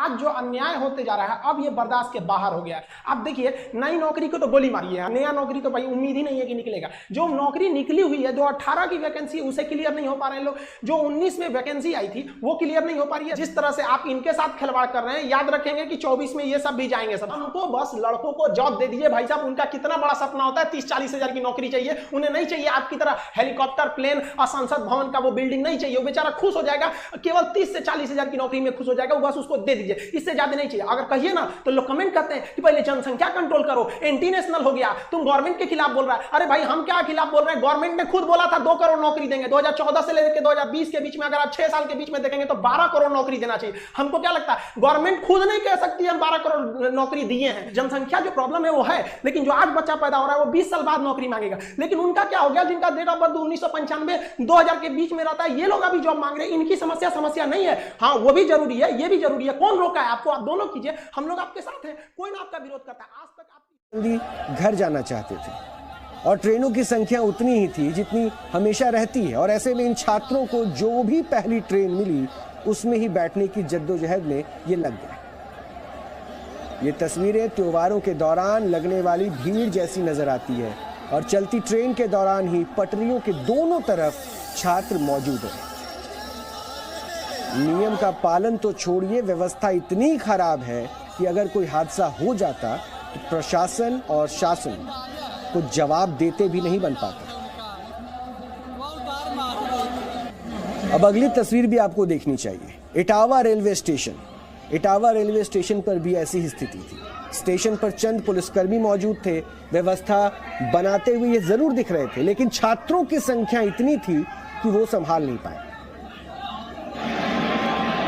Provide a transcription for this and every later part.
आज जो अन्याय होते जा रहा है अब ये बर्दाश्त के बाहर हो गया है। अब देखिए नई नौकरी को तो गोली मारी है, नया नौकरी तो भाई उम्मीद ही नहीं है कि निकलेगा। जो नौकरी निकली हुई है, जो 18 की वैकेंसी उसे क्लियर नहीं हो पा रहे हैं लोग, जो 19 में वैकेंसी आई थी वो क्लियर नहीं हो पा रही है। जिस तरह से आप इनके साथ खिलवाड़ कर रहे हैं, याद रखेंगे कि 24 में ये सब भी जाएंगे। सब हमको बस लड़कों को जॉब दे दीजिए भाई साहब। उनका कितना बड़ा सपना होता है, 30-40 हजार की नौकरी चाहिए, उन्हें नहीं चाहिए आपकी तरह हेलीकॉप्टर, प्लेन और संसद भवन का वो बिल्डिंग नहीं चाहिए। वो बेचारा खुश हो जाएगा, केवल 30 से 40 हजार की नौकरी में खुश हो जाएगा, बस उसको दे दीजिए, इससे ज्यादा नहीं चाहिए। अगर कहिए ना तो लोग कमेंट करते हैं कि पहले जनसंख्या कंट्रोल करो, एंटी नेशनल हो गया, तुम गवर्नमेंट के खिलाफ बोल रहा है। अरे भाई हम क्या खिलाफ बोल रहे हैं, गवर्नमेंट ने खुद बोला था 2 करोड़ नौकरी देंगे। 2014 से लेकर 2020 के बीच में अगर आप 6 साल के बीच में देखेंगे तो 12 करोड़ नौकरी देना चाहिए। हमको क्या लगता है, गवर्नमेंट खुद नहीं कह सकती हम 12 करोड़ नौकरी दिए हैं। जनसंख्या जो प्रॉब्लम है वो है, लेकिन जो आज बच्चा पैदा हो रहा है वो 20 साल बाद नौकरी मांगेगा। लेकिन उनका क्या हो गया, जिनका डेट ऑफ बर्थ 1995 2000 के बीच में रहता है, ये लोग अभी जॉब मांग रहे हैं। इनकी समस्या नहीं है। हाँ वो भी जरूरी है, ये भी जरूरी है। कौन रोका है आपको? आप दोनों कीजिए, हम लोग आपके साथ हैं, कोई ना आपका विरोध करता है। आज तक आप घर जाना चाहते थे और ट्रेनों की संख्या उतनी ही थी जितनी हमेशा रहती है, और ऐसे में इन छात्रों को जो भी पहली ट्रेन मिली उसमें ही बैठने की जद्दोजहद में ये लग गए। ये तस्वीरें त्योहारों के दौरान लगने वाली भीड़ जैसी नजर आती है, और चलती ट्रेन के दौरान ही पटरियों के दोनों तरफ छात्र मौजूद हैं। नियम का पालन तो छोड़िए, व्यवस्था इतनी खराब है कि अगर कोई हादसा हो जाता तो प्रशासन और शासन को जवाब देते भी नहीं बन पाता। अब अगली तस्वीर भी आपको देखनी चाहिए। Etawah railway station. Etawah railway station पर भी ऐसी ही स्थिति थी। स्टेशन पर चंद पुलिसकर्मी मौजूद थे, व्यवस्था बनाते हुए ये जरूर दिख रहे थे, लेकिन छात्रों की संख्या इतनी थी कि वो संभाल नहीं पाए।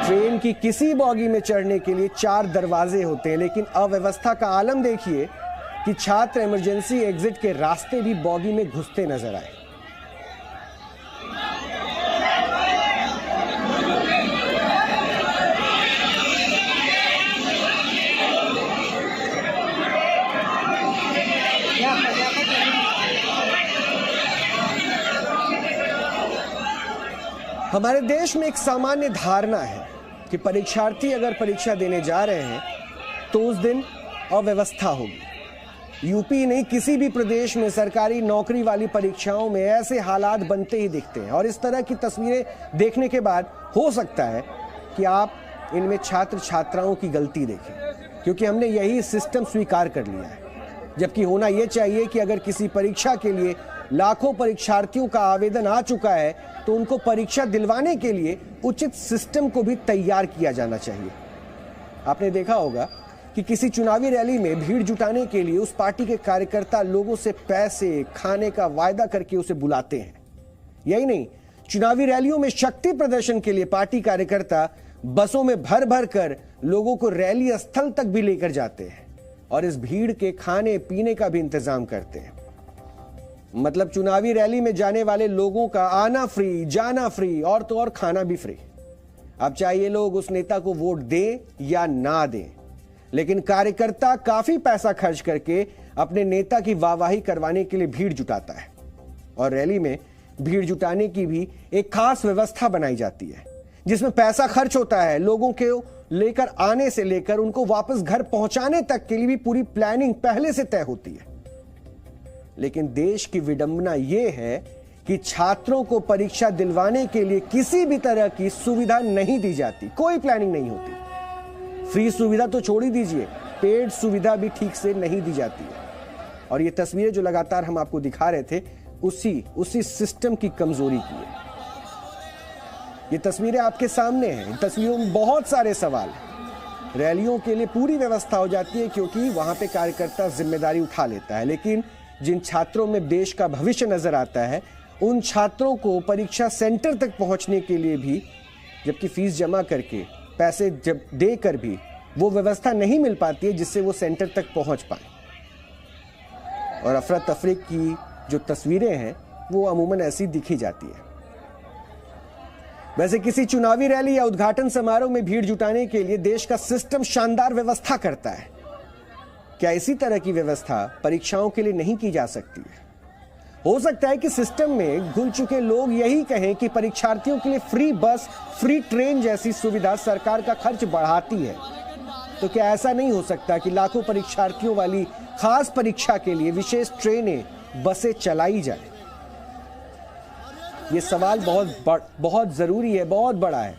ट्रेन की किसी बॉगी में चढ़ने के लिए 4 दरवाजे होते हैं, लेकिन अव्यवस्था का आलम देखिए कि छात्र इमरजेंसी एग्जिट के रास्ते भी बॉगी में घुसते नजर आए। हमारे देश में एक सामान्य धारणा है कि परीक्षार्थी अगर परीक्षा देने जा रहे हैं तो उस दिन अव्यवस्था होगी। यूपी नहीं, किसी भी प्रदेश में सरकारी नौकरी वाली परीक्षाओं में ऐसे हालात बनते ही दिखते हैं, और इस तरह की तस्वीरें देखने के बाद हो सकता है कि आप इनमें छात्र छात्राओं की गलती देखें, क्योंकि हमने यही सिस्टम स्वीकार कर लिया है। जबकि होना यह चाहिए कि अगर किसी परीक्षा के लिए लाखों परीक्षार्थियों का आवेदन आ चुका है तो उनको परीक्षा दिलवाने के लिए उचित सिस्टम को भी तैयार किया जाना चाहिए। आपने देखा होगा कि किसी चुनावी रैली में भीड़ जुटाने के लिए उस पार्टी के कार्यकर्ता लोगों से पैसे, खाने का वायदा करके उसे बुलाते हैं। यही नहीं, चुनावी रैलियों में शक्ति प्रदर्शन के लिए पार्टी कार्यकर्ता बसों में भर भर कर लोगों को रैली स्थल तक भी लेकर जाते हैं, और इस भीड़ के खाने पीने का भी इंतजाम करते हैं। मतलब चुनावी रैली में जाने वाले लोगों का आना फ्री, जाना फ्री, और तो और खाना भी फ्री। अब चाहे लोग उस नेता को वोट दें या ना दें, लेकिन कार्यकर्ता काफी पैसा खर्च करके अपने नेता की वाहवाही करवाने के लिए भीड़ जुटाता है, और रैली में भीड़ जुटाने की भी एक खास व्यवस्था बनाई जाती है जिसमें पैसा खर्च होता है। लोगों के लेकर आने से लेकर उनको वापस घर पहुंचाने तक के लिए भी पूरी प्लानिंग पहले से तय होती है। लेकिन देश की विडंबना यह है कि छात्रों को परीक्षा दिलवाने के लिए किसी भी तरह की सुविधा नहीं दी जाती, कोई प्लानिंग नहीं होती। फ्री सुविधा तो छोड़ ही दीजिए, पेड सुविधा भी ठीक से नहीं दी जाती है। और ये तस्वीरें जो लगातार हम आपको दिखा रहे थे उसी सिस्टम की कमजोरी की है। ये तस्वीरें आपके सामने हैं। इन तस्वीरों में बहुत सारे सवाल हैं। रैलियों के लिए पूरी व्यवस्था हो जाती है क्योंकि वहां पे कार्यकर्ता जिम्मेदारी उठा लेता है, लेकिन जिन छात्रों में देश का भविष्य नजर आता है उन छात्रों को परीक्षा सेंटर तक पहुंचने के लिए भी, जबकि फीस जमा करके पैसे जब देकर भी वो व्यवस्था नहीं मिल पाती है जिससे वो सेंटर तक पहुंच पाए। और अफरा तफरी की जो तस्वीरें हैं वो अमूमन ऐसी दिखी जाती है। वैसे किसी चुनावी रैली या उद्घाटन समारोह में भीड़ जुटाने के लिए देश का सिस्टम शानदार व्यवस्था करता है। क्या इसी तरह की व्यवस्था परीक्षाओं के लिए नहीं की जा सकती है? हो सकता है कि सिस्टम में घुल चुके लोग यही कहें कि परीक्षार्थियों के लिए फ्री बस, फ्री ट्रेन जैसी सुविधा सरकार का खर्च बढ़ाती है, तो क्या ऐसा नहीं हो सकता कि लाखों परीक्षार्थियों वाली खास परीक्षा के लिए विशेष ट्रेनें, बसें चलाई जाए? ये सवाल बहुत जरूरी है, बहुत बड़ा है।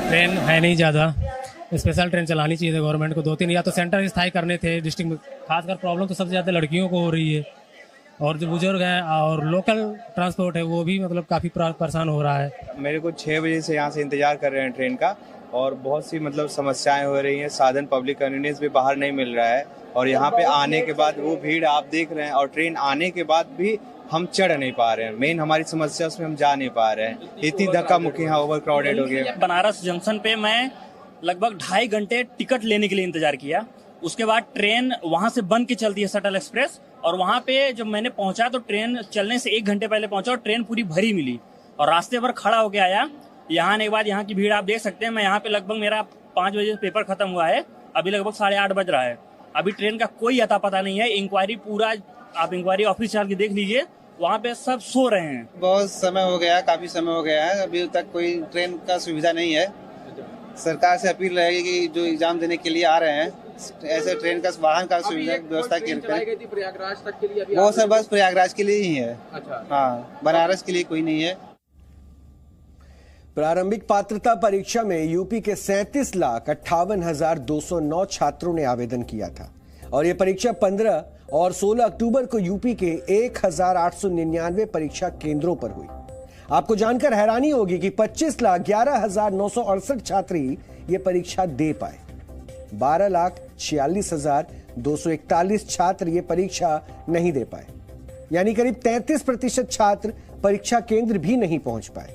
ट्रेन है नहीं ज़्यादा, स्पेशल ट्रेन चलानी चाहिए गवर्नमेंट को, 2-3 या तो सेंटर स्थायी करने थे डिस्ट्रिक्ट में। खासकर प्रॉब्लम तो सबसे ज़्यादा लड़कियों को हो रही है, और जो बुजुर्ग हैं और लोकल ट्रांसपोर्ट है वो भी मतलब काफ़ी परेशान हो रहा है। मेरे को 6 बजे से यहाँ से इंतजार कर रहे हैं ट्रेन का, और बहुत सी मतलब समस्याएं हो रही हैं। साधन पब्लिक कन्वीनियंस भी बाहर नहीं मिल रहा है, और यहाँ पे आने के बाद वो भीड़ आप देख रहे हैं, और ट्रेन आने के बाद भी हम चढ़ नहीं पा रहे हैं। मेन हमारी समस्या उसमें हम जा नहीं पा रहे हैं, इतनी धक्का मुक्की यहाँ ओवर क्राउडेड हो गया। बनारस जंक्शन पे मैं लगभग 2.5 घंटे टिकट लेने के लिए इंतजार किया। उसके बाद ट्रेन वहां से बन के चलती है शटल एक्सप्रेस, और वहां पे जब मैंने पहुंचा तो ट्रेन चलने से 1 घंटे पहले पहुंचा और ट्रेन पूरी भरी मिली, और रास्ते पर खड़ा होके आया। यहाँ आने के बाद यहाँ की भीड़ आप देख सकते हैं। मैं यहाँ पे लगभग मेरा 5 बजे पेपर खत्म हुआ है, अभी लगभग 8:30 बज रहा है। अभी ट्रेन का कोई अता पता नहीं है। इंक्वायरी पूरा आप इंक्वायरी ऑफिस चल के देख लीजिए, वहाँ पे सब सो रहे हैं। बहुत समय हो गया, काफी समय हो गया है, अभी तक कोई ट्रेन का सुविधा नहीं है। सरकार से अपील रहेगी कि जो एग्जाम देने के लिए आ रहे हैं, ऐसे ट्रेन का वाहन का सुविधा व्यवस्था की प्रयागराज तक के लिए वो सब बस प्रयागराज के लिए ही है। अच्छा, हाँ, बनारस के लिए कोई नहीं है। प्रारंभिक पात्रता परीक्षा में यूपी के 37,58,209 छात्रों ने आवेदन किया था, और यह परीक्षा 15 और 16 अक्टूबर को यूपी के 1,899 परीक्षा केंद्रों पर हुई। आपको जानकर हैरानी होगी कि 25,11,968 छात्र ही ये परीक्षा दे पाए। 12,46,241 छात्र ये परीक्षा नहीं दे पाए, यानी करीब 33% छात्र परीक्षा केंद्र भी नहीं पहुंच पाए।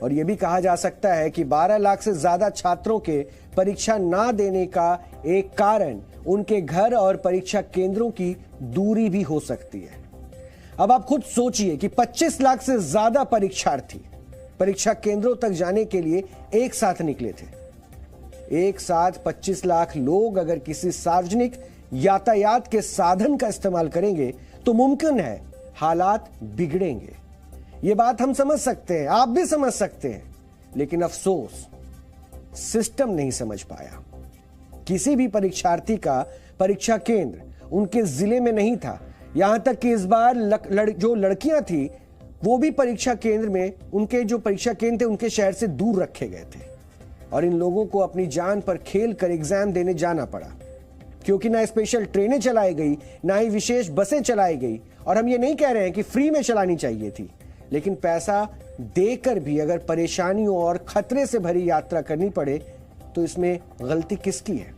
और यह भी कहा जा सकता है कि 12 लाख से ज्यादा छात्रों के परीक्षा ना देने का एक कारण उनके घर और परीक्षा केंद्रों की दूरी भी हो सकती है। अब आप खुद सोचिए कि 25 लाख से ज्यादा परीक्षार्थी परीक्षा केंद्रों तक जाने के लिए एक साथ निकले थे। एक साथ 25 लाख लोग अगर किसी सार्वजनिक यातायात के साधन का इस्तेमाल करेंगे तो मुमकिन है हालात बिगड़ेंगे। यह बात हम समझ सकते हैं, आप भी समझ सकते हैं, लेकिन अफसोस सिस्टम नहीं समझ पाया। किसी भी परीक्षार्थी का परीक्षा केंद्र उनके जिले में नहीं था। यहां तक कि इस बार जो लड़कियां थी वो भी परीक्षा केंद्र में, उनके जो परीक्षा केंद्र थे उनके शहर से दूर रखे गए थे, और इन लोगों को अपनी जान पर खेल कर एग्जाम देने जाना पड़ा, क्योंकि ना स्पेशल ट्रेनें चलाई गई, ना ही विशेष बसें चलाई गई। और हम ये नहीं कह रहे हैं कि फ्री में चलानी चाहिए थी, लेकिन पैसा देकर भी अगर परेशानियों और खतरे से भरी यात्रा करनी पड़े तो इसमें गलती किसकी है?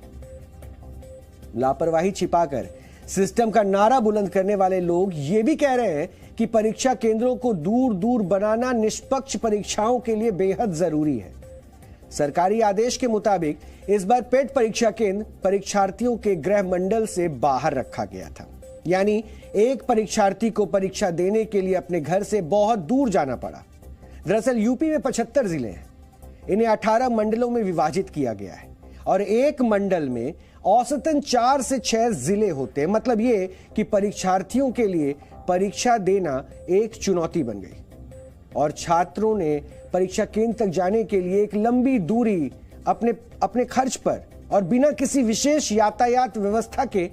लापरवाही छिपाकर सिस्टम का नारा बुलंद करने वाले लोग ये भी कह रहे हैं कि परीक्षा केंद्रों को दूर दूर बनाना निष्पक्ष परीक्षाओं के लिए बेहद जरूरी है। सरकारी आदेश के मुताबिक इस बार पेट परीक्षा केंद्र परीक्षार्थियों के गृह मंडल से बाहर रखा गया था, यानी एक परीक्षार्थी को परीक्षा देने के लिए अपने घर से बहुत दूर जाना पड़ा। दरअसल यूपी में 75 जिले हैं, इन्हें 18 मंडलों में विभाजित किया गया है, और एक मंडल में औसतन 4 से 6 जिले होते हैं। मतलब ये कि परीक्षार्थियों के लिए परीक्षा देना एक चुनौती बन गई, और छात्रों ने परीक्षा केंद्र तक जाने के लिए एक लंबी दूरी अपने खर्च पर और बिना किसी विशेष यातायात व्यवस्था के